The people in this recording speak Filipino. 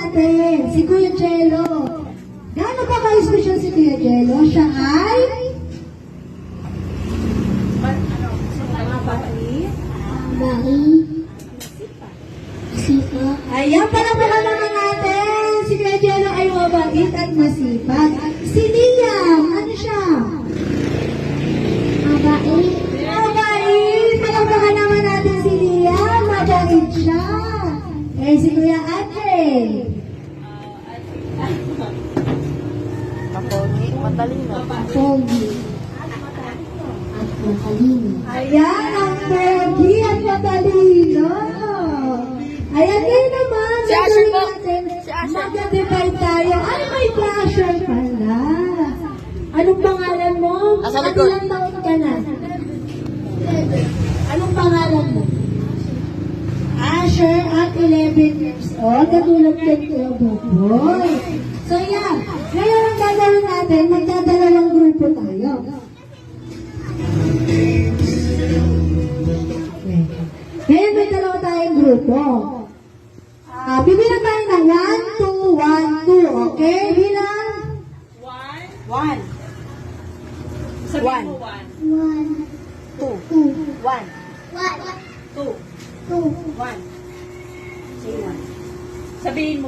natin si Kuya Jello. Gaano ba ka-special si Kuya Jello? Siya ay... Masipag. Ayan, palakpakan naman natin. Si Kuya Jello ay mabait at masipag. Si Liam, ano siya? Mabait. Mabait. Palakpakan naman natin si Liam. Mabait siya. Eh, si Kuya Adriel. Mapogi, matalino. Pogi. At matalino. Ayan, ang pogi at matalino. Ayan, ngayon naman, gagawin natin, mag-divide tayo. Ay, may flasher pala. Anong pangalan mo? Nasa likod. Ilang taon ka na? Anong pangalan mo? Asher at 11 years old. Katulad kay Kuya Buboy. So, yan. Ngayon ang gagawin natin, magdadalawang grupo tayo. Okay. Ngayon may dalawa tayong grupo. Bibilang tayo ng 1, 2, 1, 2. Okay? Bilang? 1. Sabihin mo 1. 2. 1. 2. 1. Say 1. Sabihin mo.